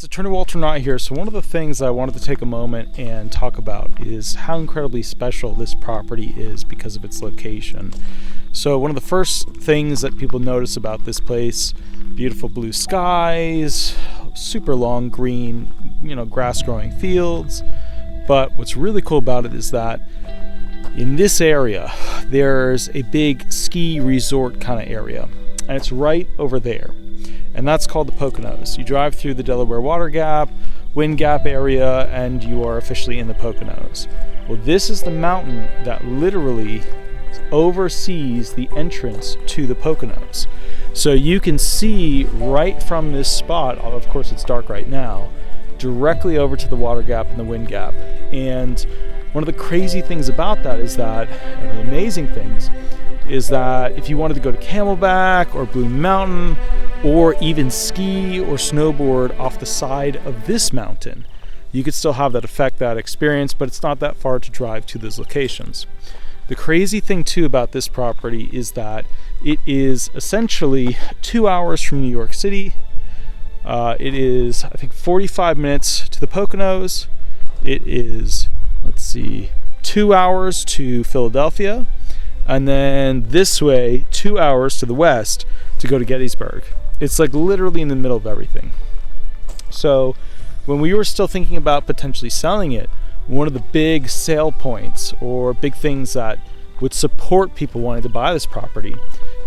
It's Attorney Walter Hnot here. So one of the things I wanted to take a moment and talk about is how incredibly special this property is because of its location. So one of the first things that people notice about this place, beautiful blue skies, super long green, grass growing fields. But what's really cool about it is that in this area, there's a big ski resort kind of area, and it's right over there. And that's called the Poconos. You drive through the Delaware Water Gap, Wind Gap area, and you are officially in the Poconos. Well, this is the mountain that literally oversees the entrance to the Poconos. So you can see right from this spot, of course it's dark right now, directly over to the Water Gap and the Wind Gap. And one of the crazy things about that is that, and the amazing things, is that if you wanted to go to Camelback or Blue Mountain, or even ski or snowboard off the side of this mountain, you could still have that effect, that experience, but it's not that far to drive to those locations. The crazy thing too about this property is that it is essentially 2 hours from New York City. It is, I think, 45 minutes to the Poconos. It is, 2 hours to Philadelphia. And then this way, 2 hours to the west to go to Gettysburg. It's like literally in the middle of everything. So when we were still thinking about potentially selling it, one of the big sale points or big things that would support people wanting to buy this property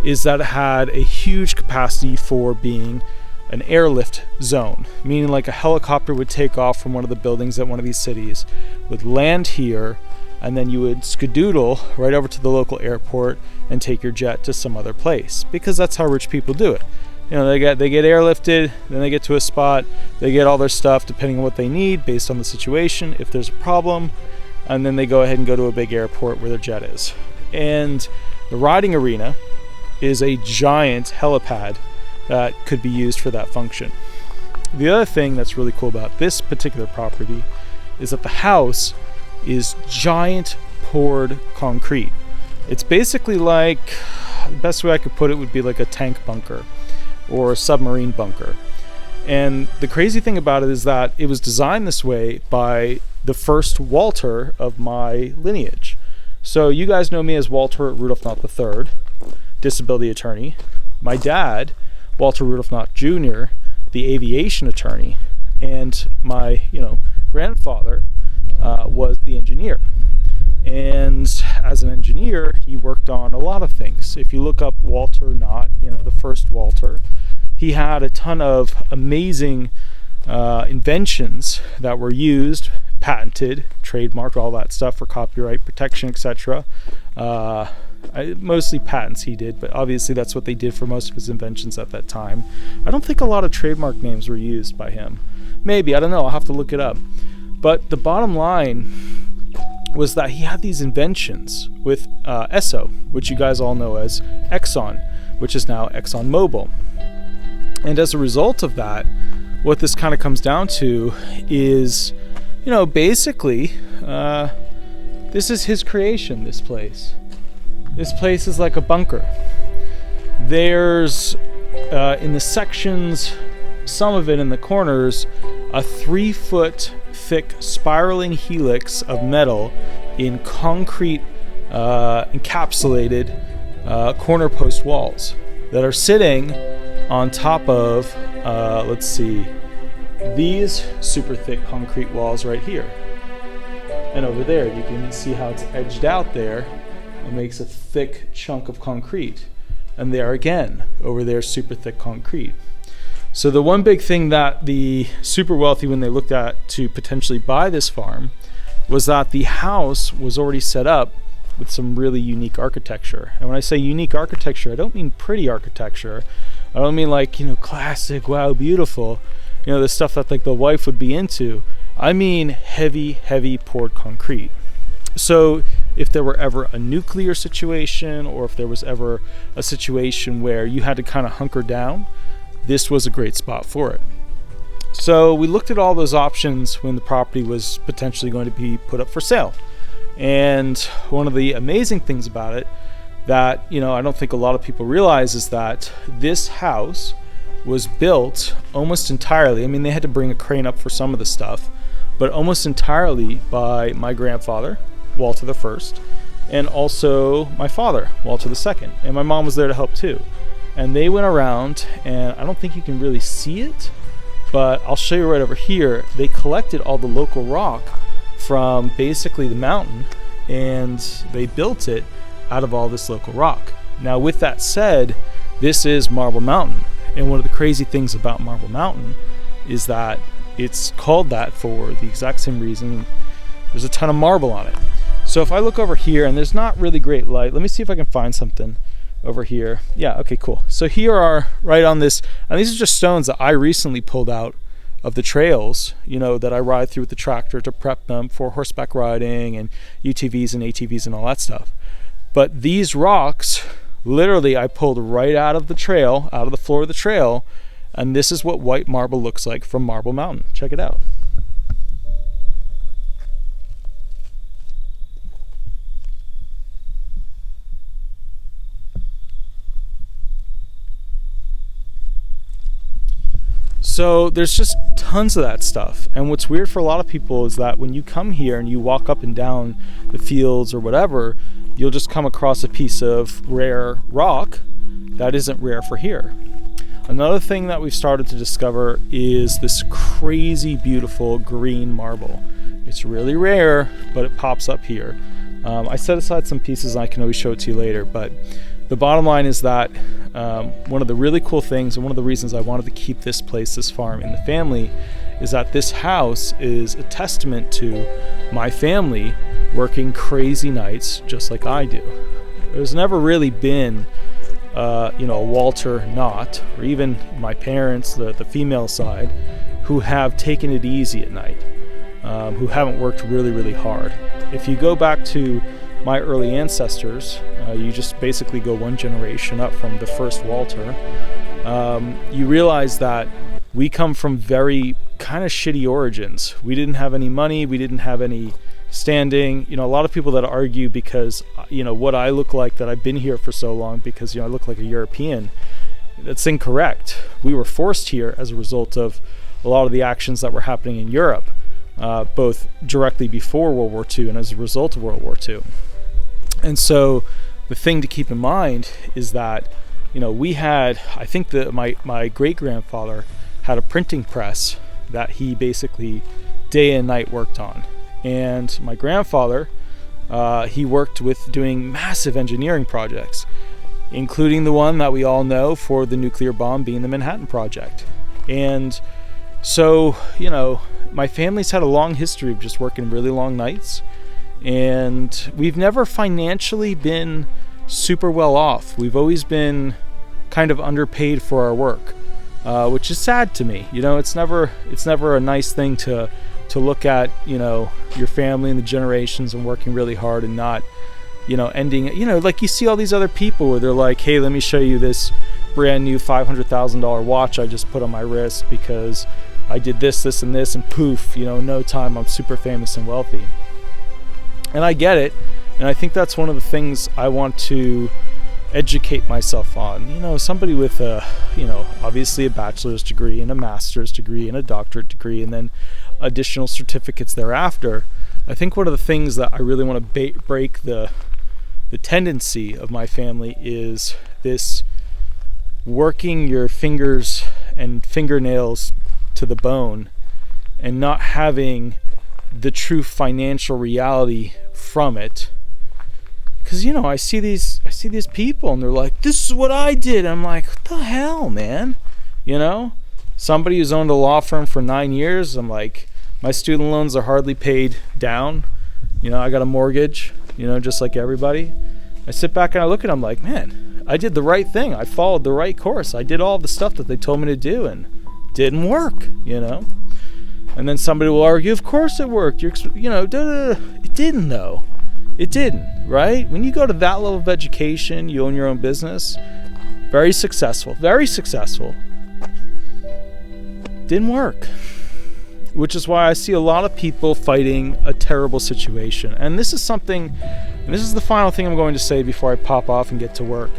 is that it had a huge capacity for being an airlift zone, meaning like a helicopter would take off from one of the buildings at one of these cities, would land here, and then you would skedoodle right over to the local airport and take your jet to some other place, because that's how rich people do it. They get airlifted, then they get to a spot, they get all their stuff depending on what they need based on the situation, if there's a problem, and then they go ahead and go to a big airport where their jet is. And the riding arena is a giant helipad that could be used for that function. The other thing that's really cool about this particular property is that the house is giant poured concrete. It's basically like, the best way I could put it would be like a tank bunker or a submarine bunker. And the crazy thing about it is that it was designed this way by the first Walter of my lineage. So you guys know me as Walter Rudolph Hnot III, disability attorney. My dad, Walter Rudolph Hnot Jr., the aviation attorney, and my grandfather was the engineer. And as an engineer, he worked on a lot of things. If you look up Walter Hnot, the first Walter, he had a ton of amazing inventions that were used, patented, trademarked, all that stuff for copyright protection, etc. Mostly patents he did, but obviously that's what they did for most of his inventions at that time. I don't think a lot of trademark names were used by him. Maybe, I don't know, I'll have to look it up. But the bottom line was that he had these inventions with Esso, which you guys all know as Exxon, which is now ExxonMobil. And as a result of that, what this kind of comes down to is, basically, this is his creation, this place. This place is like a bunker. There's, in the sections, some of it in the corners, a 3-foot thick spiraling helix of metal in concrete encapsulated corner post walls that are sitting on top of these super thick concrete walls right here. And over there you can see how it's edged out there. It makes a thick chunk of concrete. And there again, over there, super thick concrete. So the one big thing that the super wealthy, when they looked at to potentially buy this farm, was that the house was already set up with some really unique architecture. And when I say unique architecture, I don't mean pretty architecture. I don't mean like, classic, wow, beautiful, the stuff that like the wife would be into. I mean heavy poured concrete. So if there were ever a nuclear situation, or if there was ever a situation where you had to kind of hunker down, this was a great spot for it. So we looked at all those options when the property was potentially going to be put up for sale. And one of the amazing things about it that, I don't think a lot of people realize is that this house was built almost entirely, I mean, they had to bring a crane up for some of the stuff, but almost entirely by my grandfather, Walter the First, and also my father, Walter the Second, and my mom was there to help too. And they went around, and I don't think you can really see it, but I'll show you right over here. They collected all the local rock from basically the mountain, and they built it out of all this local rock. Now, with that said, this is Marble Mountain, and one of the crazy things about Marble Mountain is that it's called that for the exact same reason. There's a ton of marble on it. So if I look over here, and there's not really great light, let me see if I can find something over here. Yeah, okay, cool. So here are, right on this, and these are just stones that I recently pulled out of the trails, you know, that I ride through with the tractor to prep them for horseback riding and UTVs and ATVs and all that stuff. But these rocks, literally, I pulled right out of the trail, out of the floor of the trail, and this is what white marble looks like from Marble Mountain. Check it out. So there's just tons of that stuff. And what's weird for a lot of people is that when you come here and you walk up and down the fields or whatever, you'll just come across a piece of rare rock that isn't rare for here. Another thing that we've started to discover is this crazy beautiful green marble. It's really rare, but it pops up here. I set aside some pieces and I can always show it to you later, but the bottom line is that one of the really cool things, and one of the reasons I wanted to keep this place, this farm, in the family, is that this house is a testament to my family working crazy nights just like I do. There's never really been a Walter Hnot, or even my parents, the female side, who have taken it easy at night, who haven't worked really, really hard. If you go back to my early ancestors, you just basically go one generation up from the first Walter, you realize that we come from very kind of shitty origins. We didn't have any money, we didn't have any standing. A lot of people that argue because, what I look like, that I've been here for so long, because, I look like a European. That's incorrect. We were forced here as a result of a lot of the actions that were happening in Europe, both directly before World War II and as a result of World War II. And so the thing to keep in mind is that, we had, I think that my great-grandfather had a printing press that he basically day and night worked on. And my grandfather, he worked with doing massive engineering projects, including the one that we all know for the nuclear bomb being the Manhattan Project. And so, my family's had a long history of just working really long nights, and we've never financially been super well off. We've always been kind of underpaid for our work, which is sad to me. It's never a nice thing to look at, your family and the generations and working really hard and not, ending, like you see all these other people where they're like, hey, let me show you this brand new $500,000 watch I just put on my wrist because I did this, this, and this, and poof, in no time I'm super famous and wealthy. And I get it, and I think that's one of the things I want to educate myself on. Somebody with obviously a bachelor's degree and a master's degree and a doctorate degree and then additional certificates thereafter. I think one of the things that I really want to break the tendency of my family is this working your fingers and fingernails to the bone and not having the true financial reality from it. Because I see these people and they're like, this is what I did. And I'm like, what the hell, man? Somebody who's owned a law firm for 9 years, I'm like, my student loans are hardly paid down. I got a mortgage, just like everybody. I sit back and I look at them like, man, I did the right thing. I followed the right course. I did all the stuff that they told me to do and didn't work, And then somebody will argue, of course it worked. It didn't though. It didn't, right? When you go to that level of education, you own your own business, very successful. Didn't work. Which is why I see a lot of people fighting a terrible situation. And this is the final thing I'm going to say before I pop off and get to work.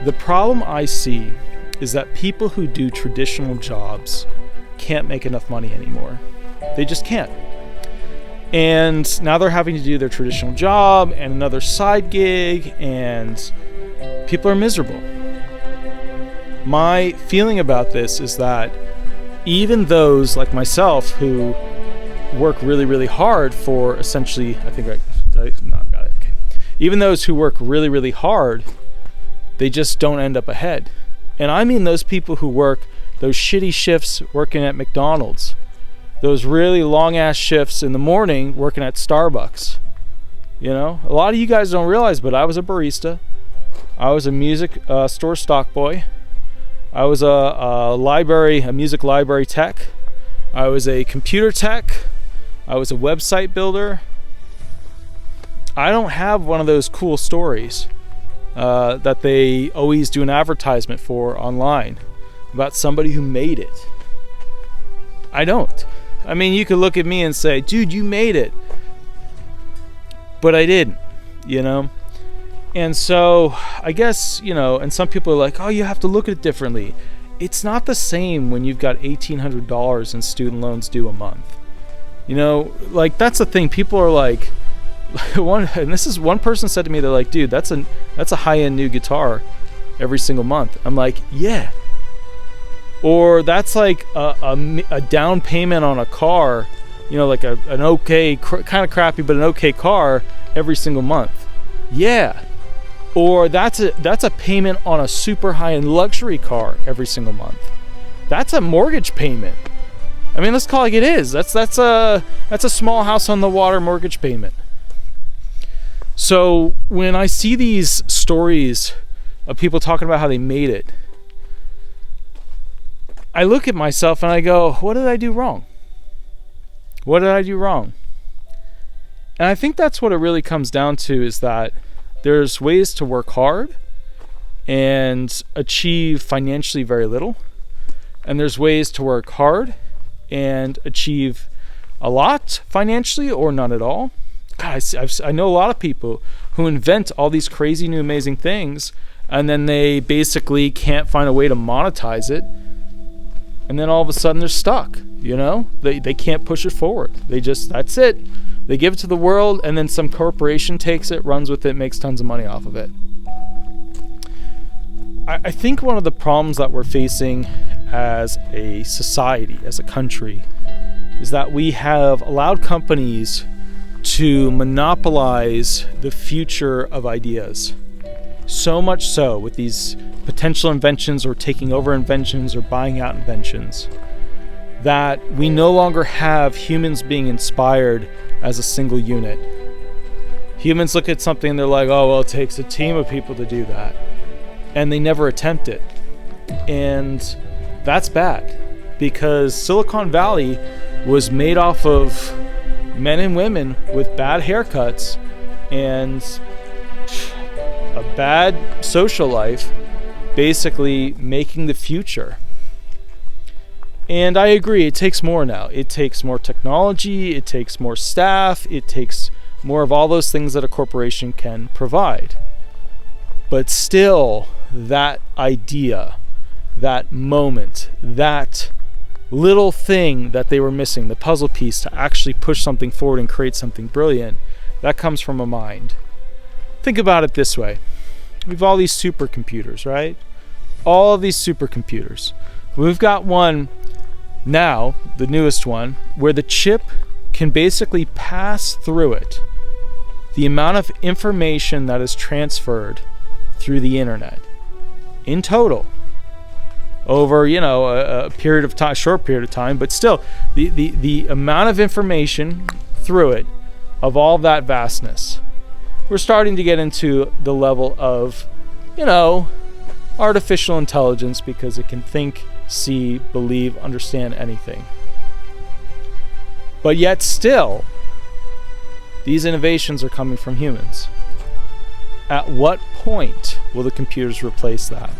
The problem I see is that people who do traditional jobs can't make enough money anymore. They just can't. And now they're having to do their traditional job and another side gig, and people are miserable. My feeling about this is that even those like myself who work really, really hard for essentially, I've got it. Okay. Even those who work really, really hard, they just don't end up ahead. And I mean those people who work those shitty shifts working at McDonald's, those really long ass shifts in the morning working at Starbucks. You know, a lot of you guys don't realize, but I was a barista. I was a music store stock boy. I was a music library tech. I was a computer tech. I was a website builder. I don't have one of those cool stories that they always do an advertisement for online about somebody who made it. I don't. I mean, you could look at me and say, dude, you made it. But I didn't, you know? And so I guess, you know, and some people are like, oh, you have to look at it differently. It's not the same when you've got $1,800 in student loans due a month. You know, like that's the thing. People are like, one person said to me, they're like, dude, that's a high-end new guitar every single month. I'm like, yeah. Or that's like a down payment on a car, you know, like an okay, kind of crappy, but an okay car every single month. Yeah. Or that's a payment on a super high-end luxury car every single month. That's a mortgage payment. I mean, let's call it like it is. That's a small house on the water mortgage payment. So when I see these stories of people talking about how they made it, I look at myself and I go, what did I do wrong? What did I do wrong? And I think that's what it really comes down to, is that there's ways to work hard and achieve financially very little. And there's ways to work hard and achieve a lot financially or none at all. God, I know a lot of people who invent all these crazy new amazing things, and then they basically can't find a way to monetize it. And then all of a sudden they're stuck, you know? They can't push it forward. That's it. They give it to the world, and then some corporation takes it, runs with it, makes tons of money off of it. I think one of the problems that we're facing as a society, as a country, is that we have allowed companies to monopolize the future of ideas. So much so with these potential inventions, or taking over inventions, or buying out inventions, that we no longer have humans being inspired as a single unit. Humans look at something and they're like, oh, well, it takes a team of people to do that. And they never attempt it. And that's bad, because Silicon Valley was made off of men and women with bad haircuts and a bad social life, basically making the future. And I agree, it takes more now. It takes more technology, it takes more staff, it takes more of all those things that a corporation can provide. But still, that idea, that moment, that little thing that they were missing, the puzzle piece to actually push something forward and create something brilliant, that comes from a mind. Think about it this way. We've all these supercomputers, right? All of these supercomputers. We've got one now, the newest one, where the chip can basically pass through it the amount of information that is transferred through the internet in total over, you know, a period of time, short period of time, but still the amount of information through it of all that vastness. We're starting to get into the level of, you know, artificial intelligence, because it can think, see, believe, understand anything. But yet still, these innovations are coming from humans. At what point will the computers replace that?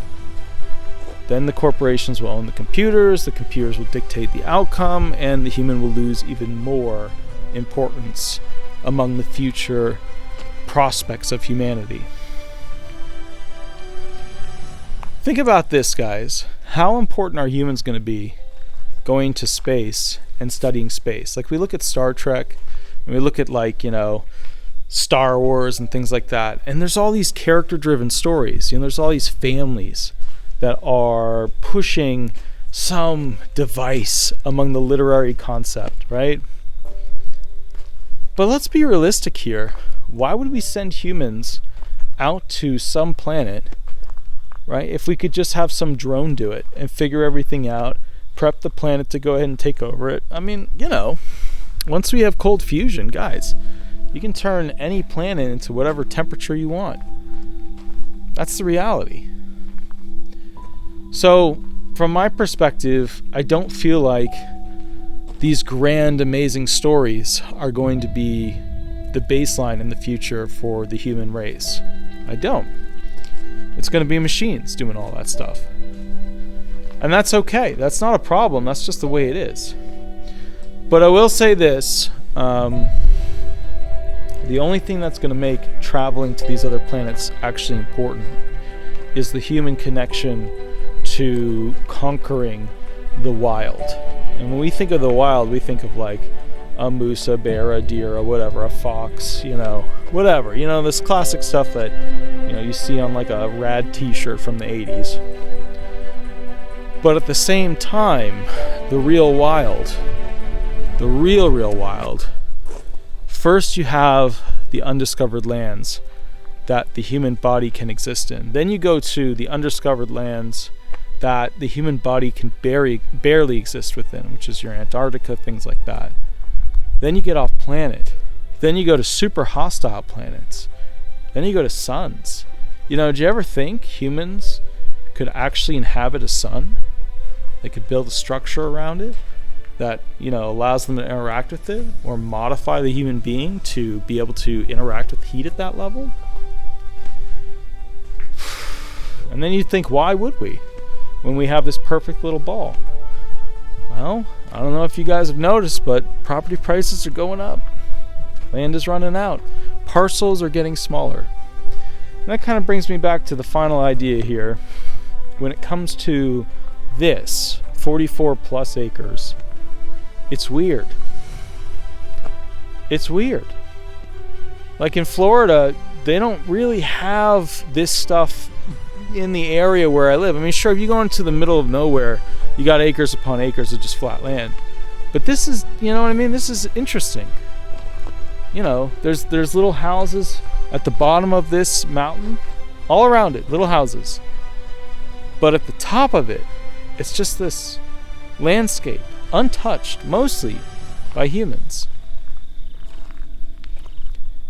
Then the corporations will own the computers will dictate the outcome, and the human will lose even more importance among the future prospects of humanity. Think about this, guys. How important are humans going to be going to space and studying space? Like, we look at Star Trek, and we look at, like, Star Wars and things like that, and there's all these character-driven stories. There's all these families that are pushing some device among the literary concept, right? But let's be realistic here. Why would we send humans out to some planet, right, if we could just have some drone do it and figure everything out, prep the planet to go ahead and take over it? I mean, once we have cold fusion, guys, you can turn any planet into whatever temperature you want. That's the reality. So, from my perspective, I don't feel like these grand, amazing stories are going to be the baseline in the future for the human race. I don't. It's going to be machines doing all that stuff. And that's okay. That's not a problem. That's just the way it is. But I will say this. The only thing that's going to make traveling to these other planets actually important is the human connection to conquering the wild. And when we think of the wild, we think of like a moose, a bear, a deer, or whatever, a fox, whatever. This classic stuff that, you see on like a rad t-shirt from the 80s. But at the same time, the real wild, the real wild, first you have the undiscovered lands that the human body can exist in. Then you go to the undiscovered lands that the human body can barely exist within, which is your Antarctica, things like that. Then you get off planet. Then you go to super hostile planets. Then you go to suns. Did you ever think humans could actually inhabit a sun? They could build a structure around it that, allows them to interact with it, or modify the human being to be able to interact with heat at that level? And then you think, why would we, when we have this perfect little ball? Well, I don't know if you guys have noticed, but property prices are going up. Land is running out. Parcels are getting smaller. And that kind of brings me back to the final idea here. When it comes to this, 44 plus acres, it's weird. It's weird. Like in Florida, they don't really have this stuff in the area where I live. I mean, sure, if you go into the middle of nowhere, you got acres upon acres of just flat land. But this is, this is interesting. There's little houses at the bottom of this mountain, all around it, little houses. But at the top of it, it's just this landscape, untouched, mostly by humans.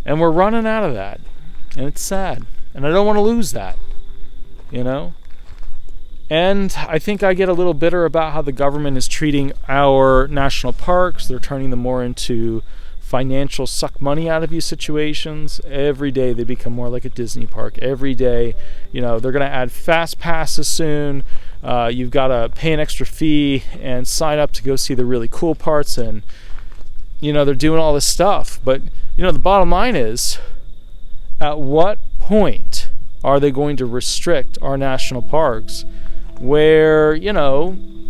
And we're running out of that. And it's sad. And I don't want to lose that. And I think I get a little bitter about how the government is treating our national parks. They're turning them more into financial suck money out of you situations. Every day they become more like a Disney park. Every day, they're going to add fast passes soon. You've got to pay an extra fee and sign up to go see the really cool parts. And, they're doing all this stuff. But, the bottom line is, at what point are they going to restrict our national parks where,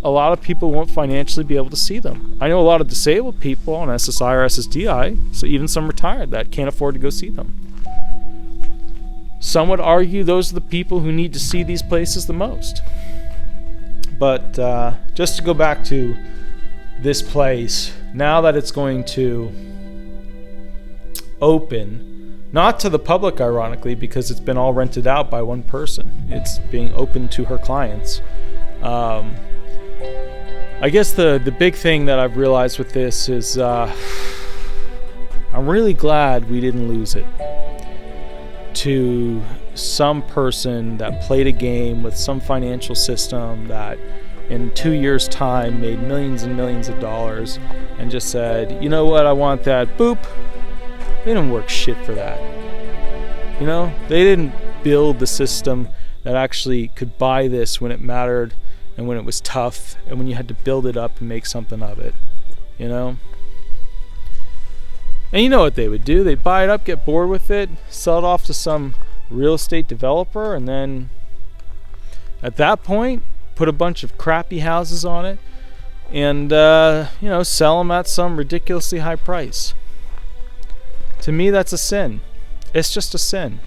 a lot of people won't financially be able to see them? I know a lot of disabled people on SSI or SSDI, so even some retired, that can't afford to go see them. Some would argue those are the people who need to see these places the most. But just to go back to this place, now that it's going to open, not to the public, ironically, because it's been all rented out by one person. It's being open to her clients. I guess the big thing that I've realized with this is I'm really glad we didn't lose it to some person that played a game with some financial system that in 2 years' time made millions and millions of dollars and just said, you know what, I want that, boop. They didn't work shit for that. They didn't build the system that actually could buy this when it mattered and when it was tough and when you had to build it up and make something of it, And you know what they would do? They'd buy it up, get bored with it, sell it off to some real estate developer, and then At that point, put a bunch of crappy houses on it and sell them at some ridiculously high price. To me, that's a sin. It's just a sin.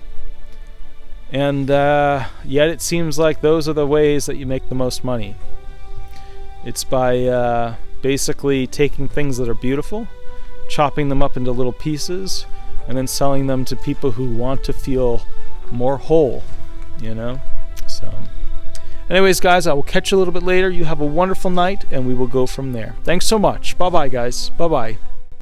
And yet it seems like those are the ways that you make the most money. It's by basically taking things that are beautiful, chopping them up into little pieces, and then selling them to people who want to feel more whole, So anyways, guys, I will catch you a little bit later. You have a wonderful night, and we will go from there. Thanks so much. Bye-bye, guys. Bye-bye.